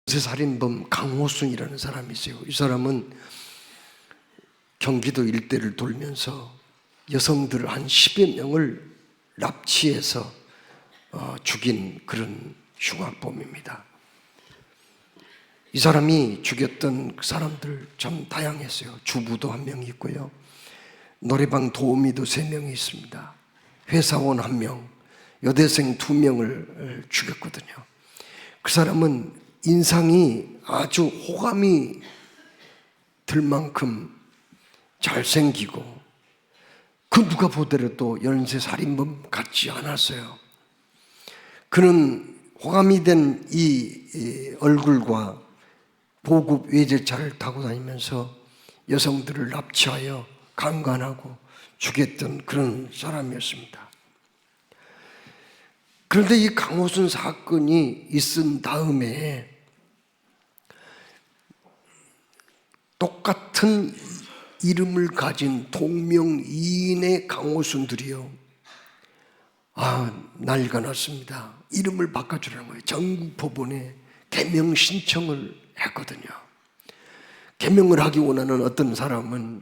살인범 강호순이라는 사람이 있어요. 이 사람은 경기도 일대를 돌면서 여성들 한 10여 명을 납치해서 죽인 그런 흉악범입니다. 이 사람이 죽였던 그 사람들 참 다양했어요. 주부도 한 명 있고요, 노래방 도우미도 3명이 있습니다. 회사원 1명, 여대생 2명을 죽였거든요. 그 사람은 인상이 아주 호감이 들 만큼 잘생기고, 그 누가 보더라도 연쇄 살인범 같지 않았어요. 그는 호감이 된 이 얼굴과 고급 외제차를 타고 다니면서 여성들을 납치하여 강간하고 죽였던 그런 사람이었습니다. 그런데 이 강호순 사건이 있은 다음에 똑같은 이름을 가진 동명이인의 강호순들이요, 난리가 났습니다. 이름을 바꿔주라는 거예요. 전국 법원에 개명 신청을 했거든요. 개명을 하기 원하는 어떤 사람은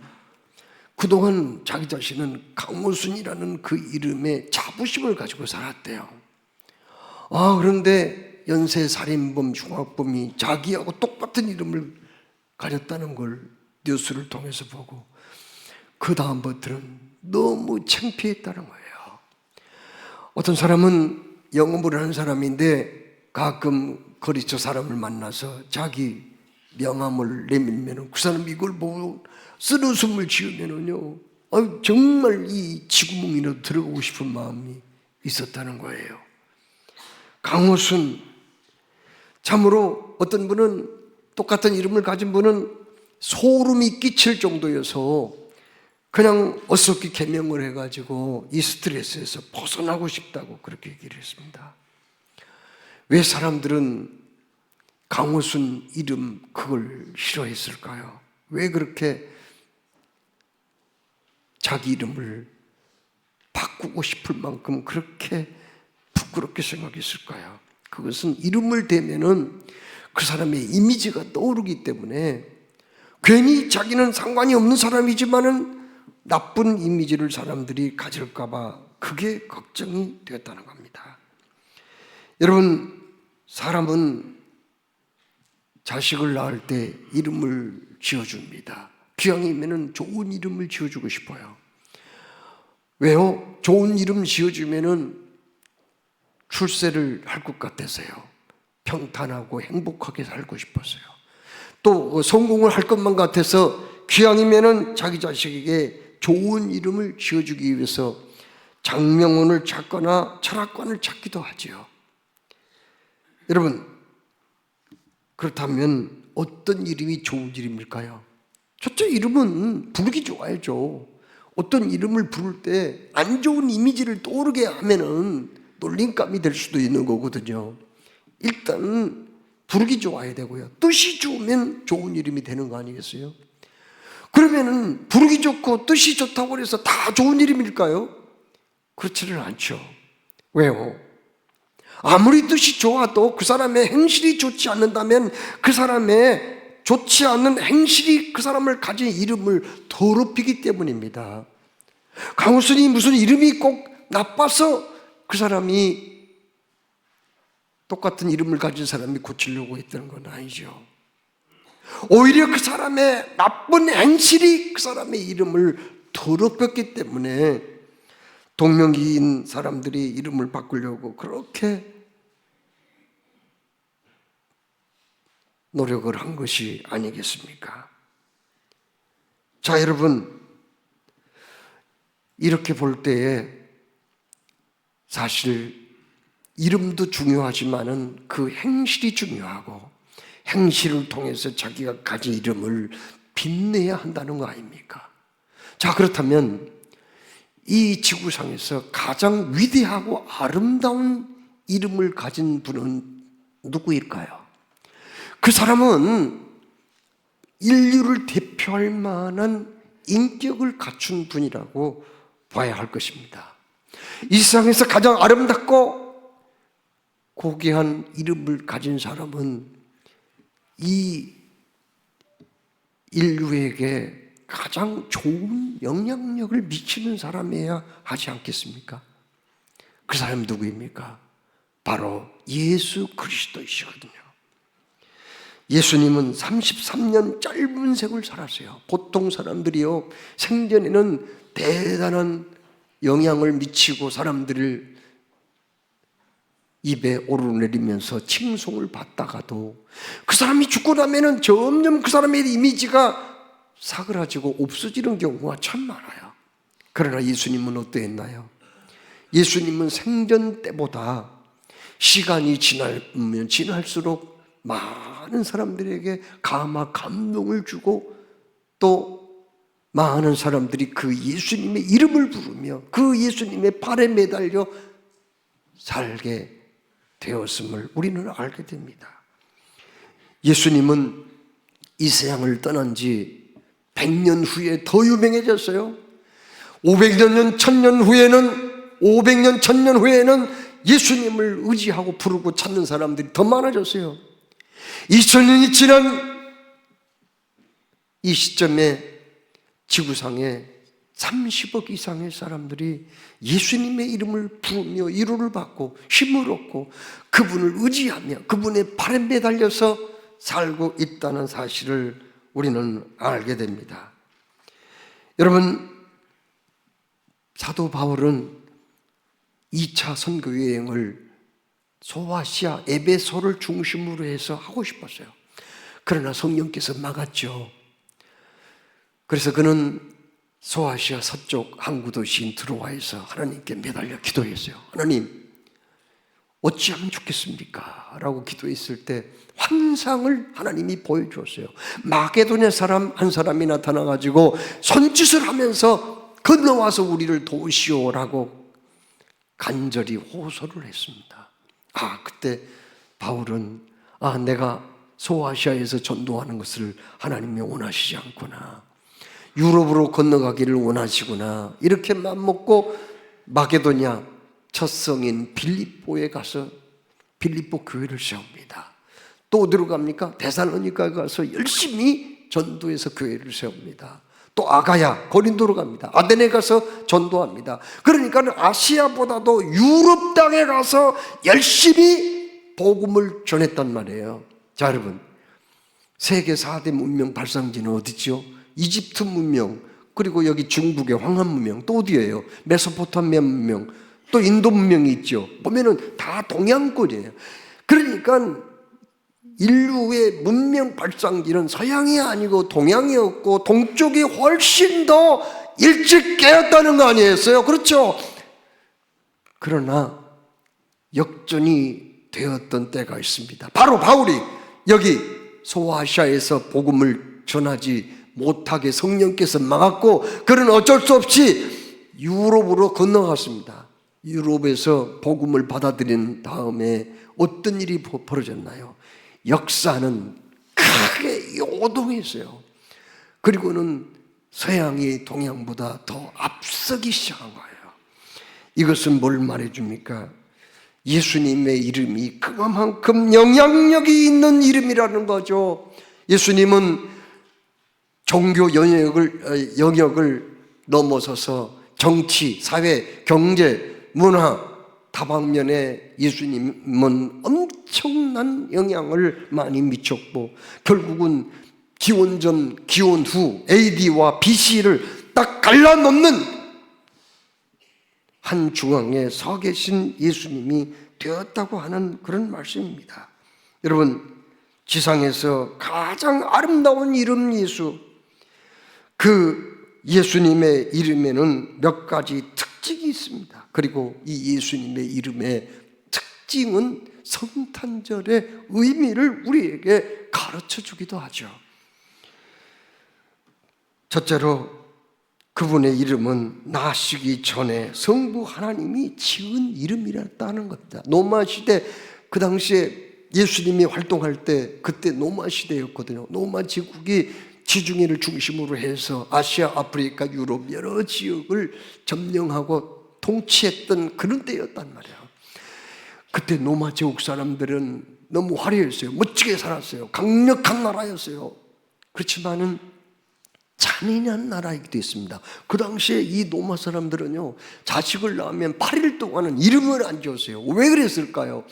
그동안 자기 자신은 강호순이라는 그 이름에 자부심을 가지고 살았대요. 그런데 연쇄살인범, 흉악범이 자기하고 똑같은 이름을 가졌다는 걸 뉴스를 통해서 보고 그 다음부터는 너무 창피했다는 거예요. 어떤 사람은 영업을 하는 사람인데 가끔 거리처 사람을 만나서 자기 명함을 내밀면 그 사람이 이걸 보고 쓰러숨을 지으면은요, 정말 이 지구멍이라도 들어가고 싶은 마음이 있었다는 거예요. 강호순, 참으로 어떤 분은, 똑같은 이름을 가진 분은 소름이 끼칠 정도여서 그냥 어설프게 개명을 해가지고 이 스트레스에서 벗어나고 싶다고 그렇게 얘기를 했습니다. 왜 사람들은 강호순 이름 그걸 싫어했을까요? 왜 그렇게 자기 이름을 바꾸고 싶을 만큼 그렇게 부끄럽게 생각했을까요? 그것은 이름을 대면은 그 사람의 이미지가 떠오르기 때문에, 괜히 자기는 상관이 없는 사람이지만은 나쁜 이미지를 사람들이 가질까봐 그게 걱정이 되었다는 겁니다. 여러분, 사람은 자식을 낳을 때 이름을 지어줍니다. 기왕이면은 좋은 이름을 지어주고 싶어요. 왜요? 좋은 이름 지어주면은 출세를 할 것 같아서요. 평탄하고 행복하게 살고 싶었어요. 또 성공을 할 것만 같아서 기왕이면은 자기 자식에게 좋은 이름을 지어주기 위해서 장명원을 찾거나 철학관을 찾기도 하지요. 여러분, 그렇다면 어떤 이름이 좋은 이름일까요? 첫째, 이름은 부르기 좋아야죠. 어떤 이름을 부를 때 안 좋은 이미지를 떠오르게 하면은 놀림감이 될 수도 있는 거거든요. 일단 부르기 좋아야 되고요, 뜻이 좋으면 좋은 이름이 되는 거 아니겠어요? 그러면은 부르기 좋고 뜻이 좋다고 해서 다 좋은 이름일까요? 그렇지는 않죠. 왜요? 아무리 뜻이 좋아도 그 사람의 행실이 좋지 않는다면 그 사람의 좋지 않은 행실이 그 사람을 가진 이름을 더럽히기 때문입니다. 강호순이 무슨 이름이 꼭 나빠서 그 사람이, 똑같은 이름을 가진 사람이 고치려고 했다는 건 아니죠. 오히려 그 사람의 나쁜 행실이 그 사람의 이름을 더럽혔기 때문에 동명이인 사람들이 이름을 바꾸려고 그렇게 노력을 한 것이 아니겠습니까? 자, 여러분, 이렇게 볼 때에 사실 이름도 중요하지만은 그 행실이 중요하고, 행실을 통해서 자기가 가진 이름을 빛내야 한다는 거 아닙니까? 자, 그렇다면 이 지구상에서 가장 위대하고 아름다운 이름을 가진 분은 누구일까요? 그 사람은 인류를 대표할 만한 인격을 갖춘 분이라고 봐야 할 것입니다. 이 세상에서 가장 아름답고 고귀한 이름을 가진 사람은 이 인류에게 가장 좋은 영향력을 미치는 사람이어야 하지 않겠습니까? 그 사람이 누구입니까? 바로 예수 그리스도이시거든요. 예수님은 33년 짧은 생을 살았어요. 보통 사람들이요, 생전에는 대단한 영향을 미치고 사람들을 입에 오르내리면서 칭송을 받다가도 그 사람이 죽고 나면은 점점 그 사람의 이미지가 사그라지고 없어지는 경우가 참 많아요. 그러나 예수님은 어떠했나요? 예수님은 생전 때보다 시간이 지나면 지날수록 많은 사람들에게 감동을 주고 또 많은 사람들이 그 예수님의 이름을 부르며 그 예수님의 발에 매달려 살게 되었음을 우리는 알게 됩니다. 예수님은 이 세상을 떠난 지 100년 후에 더 유명해졌어요. 500년, 1000년 후에는 예수님을 의지하고 부르고 찾는 사람들이 더 많아졌어요. 2000년이 지난 이 시점에 지구상에 30억 이상의 사람들이 예수님의 이름을 부르며 위로를 받고 힘을 얻고 그분을 의지하며 그분의 발에 매달려서 살고 있다는 사실을 우리는 알게 됩니다. 여러분, 사도 바울은 2차 선교 여행을 소아시아 에베소를 중심으로 해서 하고 싶었어요. 그러나 성령께서 막았죠. 그래서 그는 소아시아 서쪽 항구 도시인 드로아에서 하나님께 매달려 기도했어요. 하나님, 어찌하면 좋겠습니까? 라고 기도했을 때 환상을 하나님이 보여주었어요. 마게도냐 사람 한 사람이 나타나가지고 손짓을 하면서 건너와서 우리를 도우시오라고 간절히 호소를 했습니다. 그때 바울은 내가 소아시아에서 전도하는 것을 하나님이 원하시지 않구나, 유럽으로 건너가기를 원하시구나, 이렇게 맘먹고 마게도냐 첫 성인 빌립보에 가서 빌립보 교회를 세웁니다. 또 어디로 갑니까? 데살로니가에 가서 열심히 전도해서 교회를 세웁니다. 또 아가야, 고린도로 갑니다. 아데네 가서 전도합니다. 그러니까 아시아보다도 유럽 땅에 가서 열심히 복음을 전했단 말이에요. 자, 여러분, 세계 4대 문명 발상지는 어디죠? 이집트 문명, 그리고 여기 중국의 황한 문명, 또 어디예요? 메소포타미아 문명, 또 인도 문명이 있죠. 보면은 다 동양권이에요. 그러니까 인류의 문명 발상지는 서양이 아니고 동양이었고 동쪽이 훨씬 더 일찍 깨었다는 거 아니었어요? 그렇죠? 그러나 역전이 되었던 때가 있습니다. 바로 바울이 여기 소아시아에서 복음을 전하지 못하게 성령께서 막았고 그는 어쩔 수 없이 유럽으로 건너갔습니다. 유럽에서 복음을 받아들인 다음에 어떤 일이 벌어졌나요? 역사는 크게 요동했어요. 그리고는 서양이 동양보다 더 앞서기 시작한 거예요. 이것은 뭘 말해줍니까? 예수님의 이름이 그만큼 영향력이 있는 이름이라는 거죠. 예수님은 종교 영역을 넘어서서 정치, 사회, 경제, 문화 다방면에 예수님은 엄청난 영향을 많이 미쳤고 결국은 기원 전, 기원 후 AD와 BC를 딱 갈라놓는 한 중앙에 서 계신 예수님이 되었다고 하는 그런 말씀입니다. 여러분, 지상에서 가장 아름다운 이름 예수, 그 예수님의 이름에는 몇 가지 특징이 있습니다. 그리고 이 예수님의 이름의 특징은 성탄절의 의미를 우리에게 가르쳐 주기도 하죠. 첫째로 그분의 이름은 나시기 전에 성부 하나님이 지은 이름이었다는 겁니다. 로마 시대, 그 당시에 예수님이 활동할 때 그때 로마 시대였거든요. 로마 제국이 지중해를 중심으로 해서 아시아, 아프리카, 유럽 여러 지역을 점령하고 통치했던 그런 때였단 말이에요. 그때 로마 제국 사람들은 너무 화려했어요. 멋지게 살았어요. 강력한 나라였어요. 그렇지만은 잔인한 나라이기도 했습니다. 그 당시에 이 로마 사람들은요, 자식을 낳으면 8일 동안은 이름을 안 지었어요. 왜 그랬을까요?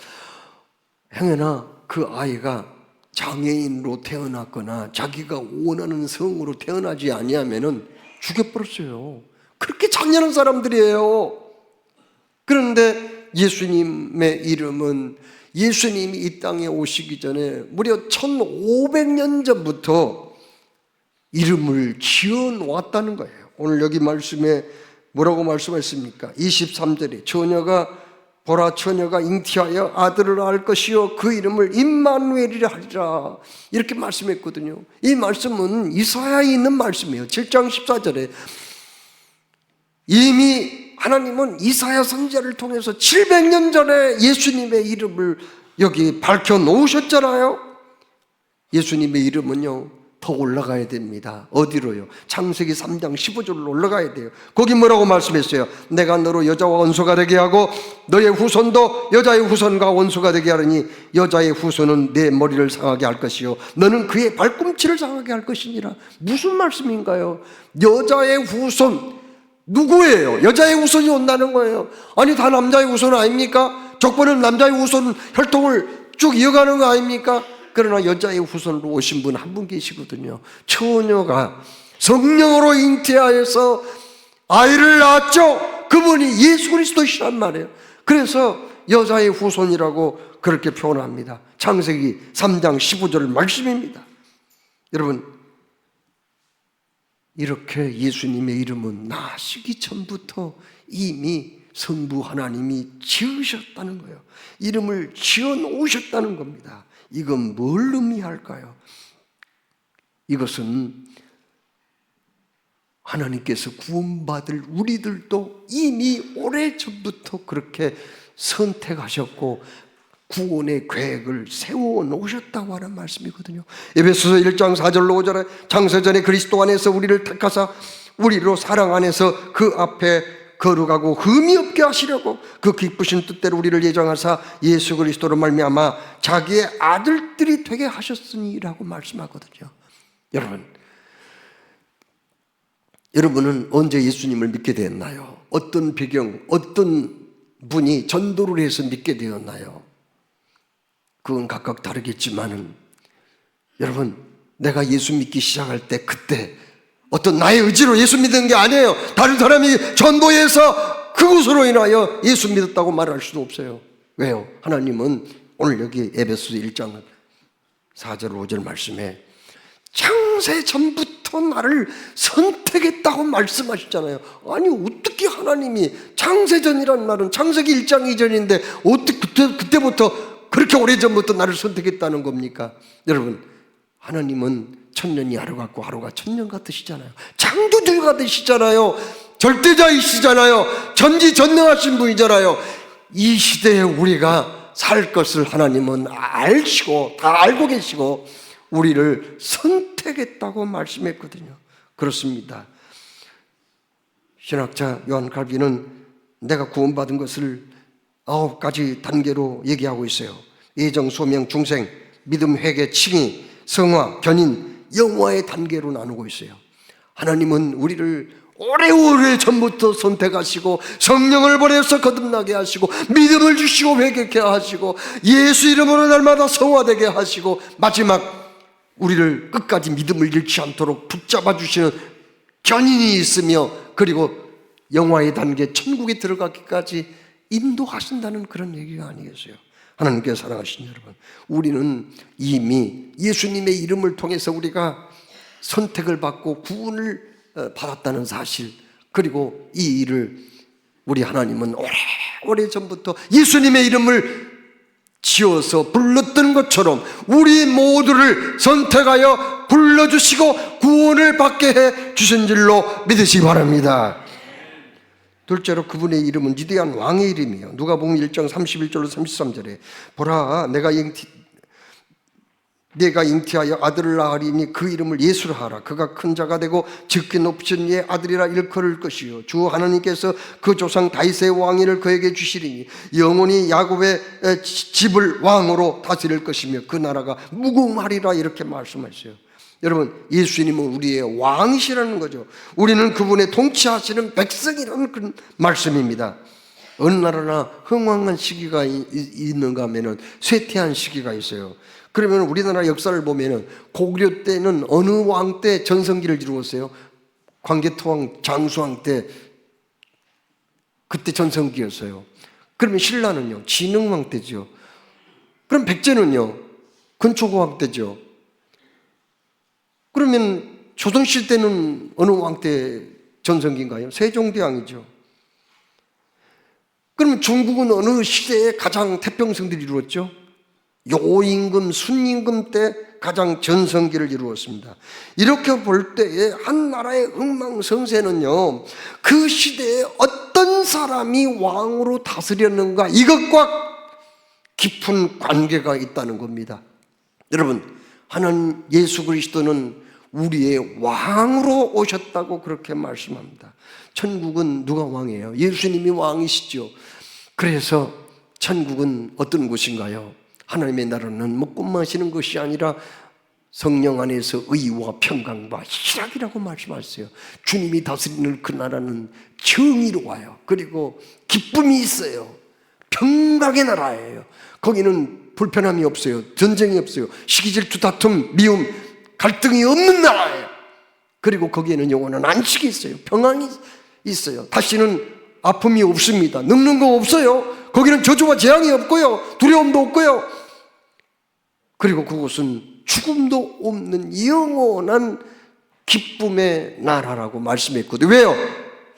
행여나 그 아이가 장애인으로 태어났거나 자기가 원하는 성으로 태어나지 아니하면은 죽여버렸어요. 그렇게 잔인한 사람들이에요. 그런데 예수님의 이름은 예수님이 이 땅에 오시기 전에 무려 1500년 전부터 이름을 지어놓았다는 거예요. 오늘 여기 말씀에 뭐라고 말씀했습니까? 23절에 보라 처녀가 잉태하여 아들을 낳을 것이요 그 이름을 임마누엘이라 하리라, 이렇게 말씀했거든요. 이 말씀은 이사야에 있는 말씀이에요. 7장 14절에 이미 하나님은 이사야 선지자를 통해서 700년 전에 예수님의 이름을 여기 밝혀 놓으셨잖아요. 예수님의 이름은요 더 올라가야 됩니다. 어디로요? 창세기 3장 15절로 올라가야 돼요. 거기 뭐라고 말씀했어요? 내가 너로 여자와 원수가 되게 하고 너의 후손도 여자의 후손과 원수가 되게 하리니 여자의 후손은 내 머리를 상하게 할 것이요 너는 그의 발꿈치를 상하게 할 것이니라. 무슨 말씀인가요? 여자의 후손 누구예요? 여자의 후손이 온다는 거예요. 아니 다 남자의 후손 아닙니까? 족보는 남자의 후손 혈통을 쭉 이어가는 거 아닙니까? 그러나 여자의 후손으로 오신 분 한 분 계시거든요. 처녀가 성령으로 잉태하여서 아이를 낳았죠. 그분이 예수 그리스도시란 말이에요. 그래서 여자의 후손이라고 그렇게 표현합니다. 창세기 3장 15절 말씀입니다. 여러분, 이렇게 예수님의 이름은 나시기 전부터 이미 성부 하나님이 지으셨다는 거예요. 이름을 지어 놓으셨다는 겁니다. 이건 뭘 의미할까요? 이것은 하나님께서 구원받을 우리들도 이미 오래전부터 그렇게 선택하셨고 구원의 계획을 세워 놓으셨다고 하는 말씀이거든요. 에베소서 1장 4절로 5절에 창세전에 그리스도 안에서 우리를 택하사 우리로 사랑 안에서 그 앞에 거룩하고 흠이 없게 하시려고 그 기쁘신 뜻대로 우리를 예정하사 예수 그리스도로 말미암아 자기의 아들들이 되게 하셨으니라고 말씀하거든요. 여러분은 언제 예수님을 믿게 되었나요? 어떤 배경, 어떤 분이 전도를 해서 믿게 되었나요? 그건 각각 다르겠지만은 여러분, 내가 예수 믿기 시작할 때 그때 어떤 나의 의지로 예수 믿는 게 아니에요. 다른 사람이 전도해서 그것으로 인하여 예수 믿었다고 말할 수도 없어요. 왜요? 하나님은 오늘 여기 에베소서 1장 4절 5절 말씀에 창세 전부터 나를 선택했다고 말씀하셨잖아요. 아니 어떻게 하나님이 창세전이라는 말은 창세기 1장 이전인데 어떻게 그때부터 그렇게 오래전부터 나를 선택했다는 겁니까? 여러분, 하나님은 천년이 하루 같고 하루가 천년 같으시잖아요. 창조주 같으시잖아요. 절대자이시잖아요. 전지전능하신 분이잖아요. 이 시대에 우리가 살 것을 하나님은 아시고 다 알고 계시고 우리를 선택했다고 말씀했거든요. 그렇습니다. 신학자 요한 칼빈은 내가 구원받은 것을 9가지 단계로 얘기하고 있어요. 예정, 소명, 중생, 믿음, 회개, 칭의, 성화, 견인, 영화의 단계로 나누고 있어요. 하나님은 우리를 오래오래 전부터 선택하시고 성령을 보내서 거듭나게 하시고 믿음을 주시고 회개케 하시고 예수 이름으로 날마다 성화되게 하시고 마지막 우리를 끝까지 믿음을 잃지 않도록 붙잡아 주시는 견인이 있으며 그리고 영화의 단계 천국에 들어가기까지 인도하신다는 그런 얘기가 아니겠어요? 하나님께 사랑하신 여러분, 우리는 이미 예수님의 이름을 통해서 우리가 선택을 받고 구원을 받았다는 사실, 그리고 이 일을 우리 하나님은 오래 전부터 예수님의 이름을 지어서 불렀던 것처럼 우리 모두를 선택하여 불러주시고 구원을 받게 해 주신 줄로 믿으시기 바랍니다. 둘째로 그분의 이름은 위대한 왕의 이름이에요. 누가복음 1장 31절로 33절에 보라 내가 잉태하여 아들을 낳으리니 그 이름을 예수라 하라. 그가 큰 자가 되고 적게 높으신 이의 아들이라 일컬을 것이요 주 하나님께서 그 조상 다윗의 왕위를 그에게 주시리니 영원히 야곱의 집을 왕으로 다스릴 것이며 그 나라가 무궁하리라. 이렇게 말씀하셨어요. 여러분, 예수님은 우리의 왕이시라는 거죠. 우리는 그분의 통치하시는 백성이라는 그런 말씀입니다. 어느 나라나 흥왕한 시기가 있는가 하면은 쇠퇴한 시기가 있어요. 그러면 우리나라 역사를 보면은 고구려 때는 어느 왕 때 전성기를 이루었어요? 광개토왕 장수왕 때, 그때 전성기였어요. 그러면 신라는요? 진흥왕 때죠. 그럼 백제는요? 건초고왕 때죠. 그러면 조선시대 때는 어느 왕 때 전성기인가요? 세종대왕이죠. 그러면 중국은 어느 시대에 가장 태평성들이 이루었죠? 요임금, 순임금 때 가장 전성기를 이루었습니다. 이렇게 볼 때에 한 나라의 흥망성쇠는요, 그 시대에 어떤 사람이 왕으로 다스렸는가, 이것과 깊은 관계가 있다는 겁니다. 여러분, 하나님 예수 그리스도는 우리의 왕으로 오셨다고 그렇게 말씀합니다. 천국은 누가 왕이에요? 예수님이 왕이시죠. 그래서 천국은 어떤 곳인가요? 하나님의 나라는 먹고 마시는 것이 아니라 성령 안에서 의와 평강과 희락이라고 말씀하셨어요. 주님이 다스리는 그 나라는 정의로워요. 그리고 기쁨이 있어요. 평강의 나라예요. 거기는 불편함이 없어요. 전쟁이 없어요. 시기질투, 다툼, 미움, 갈등이 없는 나라예요. 그리고 거기에는 영원한 안식이 있어요. 평안이 있어요. 다시는 아픔이 없습니다. 늙는 거 없어요. 거기는 저주와 재앙이 없고요. 두려움도 없고요. 그리고 그곳은 죽음도 없는 영원한 기쁨의 나라라고 말씀했거든요. 왜요?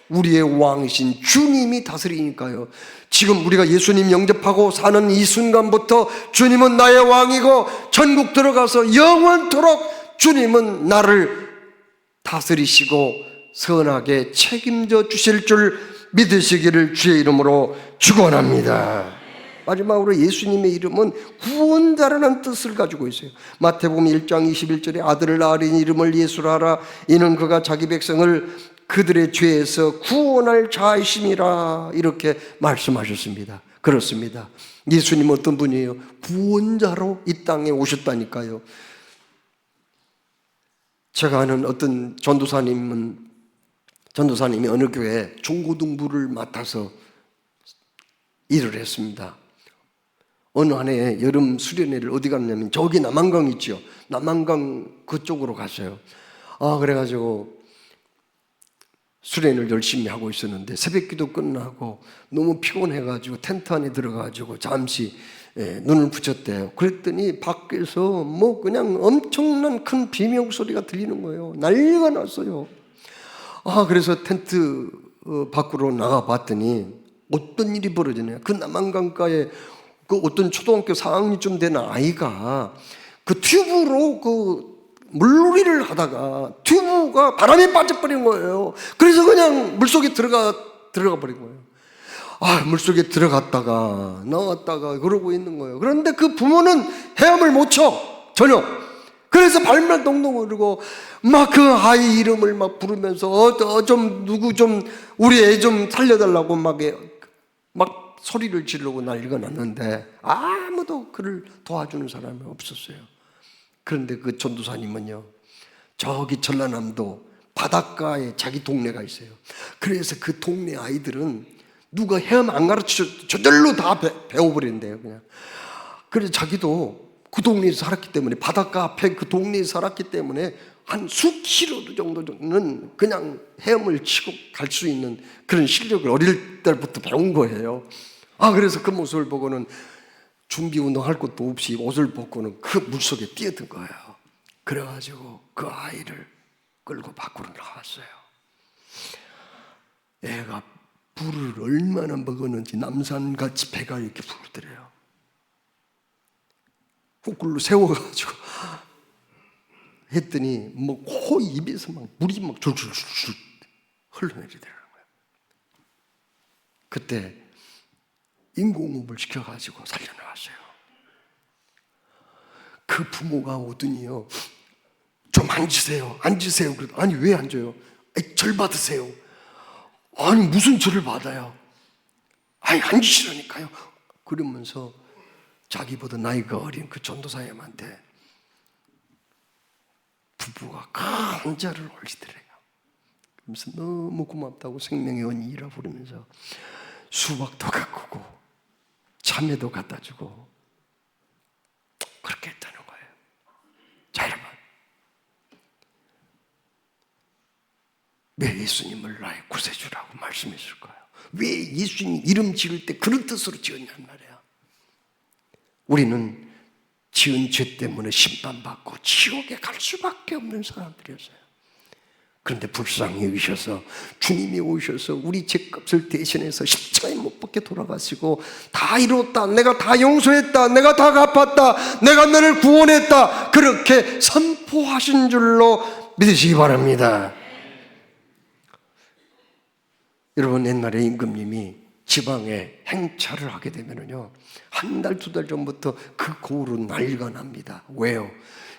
우리의 왕이신 주님이 다스리니까요. 지금 우리가 예수님 영접하고 사는 이 순간부터 주님은 나의 왕이고 천국 들어가서 영원토록 주님은 나를 다스리시고 선하게 책임져 주실 줄 믿으시기를 주의 이름으로 축원합니다. 마지막으로 예수님의 이름은 구원자라는 뜻을 가지고 있어요. 마태복음 1장 21절에 아들을 낳으리니 이름을 예수라 하라. 이는 그가 자기 백성을 그들의 죄에서 구원할 자이심이라. 이렇게 말씀하셨습니다. 그렇습니다. 예수님은 어떤 분이에요? 구원자로 이 땅에 오셨다니까요. 제가 아는 어떤 전도사님이 어느 교회에 중고등부를 맡아서 일을 했습니다. 어느 한 해 여름 수련회를 어디 갔냐면 저기 남한강 있죠. 남한강 그쪽으로 갔어요. 그래가지고 수련을 열심히 하고 있었는데 새벽기도 끝나고 너무 피곤해가지고 텐트 안에 들어가지고 잠시 눈을 붙였대요. 그랬더니 밖에서 뭐 그냥 엄청난 큰 비명 소리가 들리는 거예요. 난리가 났어요. 그래서 텐트 밖으로 나가 봤더니 어떤 일이 벌어지냐. 그 남한강가에 그 어떤 초등학교 4학년쯤 되는 아이가 그 튜브로 그 물놀이를 하다가 튜브가 바람에 빠져버린 거예요. 그래서 그냥 물속에 들어가 버린 거예요. 물속에 들어갔다가 나왔다가 그러고 있는 거예요. 그런데 그 부모는 헤엄을 못 쳐, 전혀. 그래서 발만 동동 흐르고 막 그 아이 이름을 막 부르면서 누구 좀 우리 애 좀 살려달라고 막 소리를 지르고 난리가 났는데 아무도 그를 도와주는 사람이 없었어요. 그런데 그 전도사님은요, 저기 전라남도 바닷가에 자기 동네가 있어요. 그래서 그 동네 아이들은 누가 헤엄 안 가르쳐 저절로 다 배워버린대요, 그냥. 그래서 자기도 그 동네에서 살았기 때문에, 바닷가 앞에 그 동네에서 살았기 때문에 한 수킬로 정도는 그냥 헤엄을 치고 갈 수 있는 그런 실력을 어릴 때부터 배운 거예요. 그래서 그 모습을 보고는 준비 운동할 것도 없이 옷을 벗고는 그 물속에 뛰어든 거예요. 그래가지고 그 아이를 끌고 밖으로 나왔어요. 애가 불을 얼마나 먹었는지 남산같이 배가 이렇게 부르더래요. 거꾸로 세워가지고 했더니 뭐 코 입에서 막 물이 막 줄줄줄 흘러내리더라는 거예요. 그때 인공호흡을 시켜가지고 살려나왔어요. 그 부모가 오더니요, 좀 앉으세요. 앉으세요. 그러더 아니 왜 앉아요? 아니, 절 받으세요. 아니 무슨 절을 받아요? 아니 앉으시라니까요. 그러면서 자기보다 나이가 어린 그 전도사님한테 부부가 큰 절을 올리더래요. 그러면서 너무 고맙다고 생명의 언니라 부르면서 수박도 가꾸고 참외도 갖다 주고 그렇게 했다는 거예요. 자, 여러분, 왜 예수님을 나의 구세주라고 말씀했을까요? 왜 예수님 이름 지을 때 그런 뜻으로 지었냔 말이야. 우리는 지은 죄 때문에 심판받고 지옥에 갈 수밖에 없는 사람들이었어요. 그런데 불쌍히 여기셔서 주님이 오셔서 우리 죄값을 대신해서 십자가에 못 박게 돌아가시고 다 이뤘다, 내가 다 용서했다, 내가 다 갚았다, 내가 너를 구원했다, 그렇게 선포하신 줄로 믿으시기 바랍니다. 여러분, 옛날에 임금님이 지방에 행차를 하게 되면요, 한 달, 두 달 전부터 그 고을은 난리가 납니다. 왜요?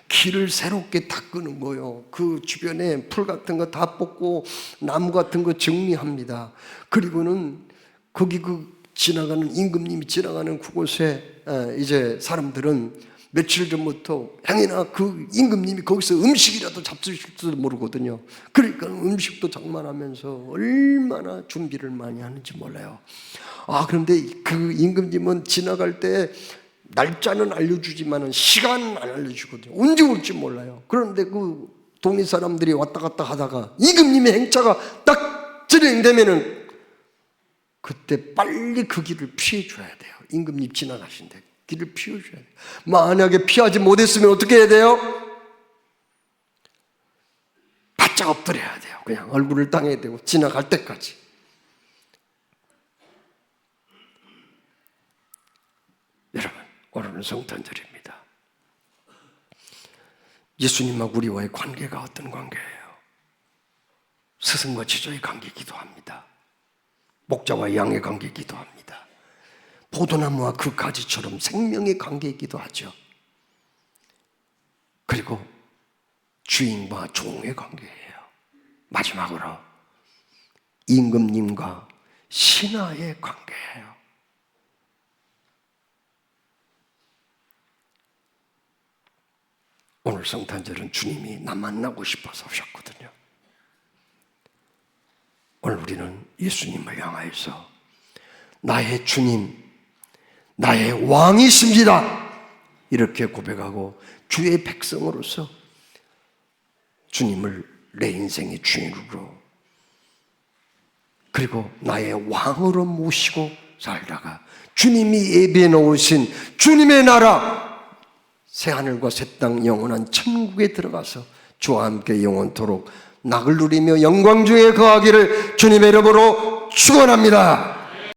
길을 새롭게 닦는 거요. 그 주변에 풀 같은 거 다 뽑고 나무 같은 거 정리합니다. 그리고는 거기 그 지나가는 임금님이 지나가는 그곳에 이제 사람들은 며칠 전부터 행여나 그 임금님이 거기서 음식이라도 잡수실지도 모르거든요. 그러니까 음식도 장만하면서 얼마나 준비를 많이 하는지 몰라요. 그런데 그 임금님은 지나갈 때 날짜는 알려주지만 시간은 안 알려주거든요. 언제 올지 몰라요. 그런데 그 동네 사람들이 왔다 갔다 하다가 임금님의 행차가 딱 진행되면은 그때 빨리 그 길을 피해줘야 돼요. 임금님 지나가신데 길을 피해줘야 돼요. 만약에 피하지 못했으면 어떻게 해야 돼요? 바짝 엎드려야 돼요. 그냥 얼굴을 땅에 대고 지나갈 때까지. 여러분, 오늘은 성탄절입니다. 예수님하고 우리와의 관계가 어떤 관계예요? 스승과 지조의 관계이기도 합니다. 목자와 양의 관계이기도 합니다. 포도나무와 그 가지처럼 생명의 관계이기도 하죠. 그리고 주인과 종의 관계예요. 마지막으로 임금님과 신하의 관계예요. 오늘 성탄절은 주님이 나 만나고 싶어서 오셨거든요. 오늘 우리는 예수님을 향하여서 나의 주님, 나의 왕이십니다, 이렇게 고백하고 주의 백성으로서 주님을 내 인생의 주인으로 그리고 나의 왕으로 모시고 살다가 주님이 예비해 놓으신 주님의 나라 새하늘과 새 땅 영원한 천국에 들어가서 주와 함께 영원토록 낙을 누리며 영광 중에 거하기를 주님의 이름으로 축원합니다.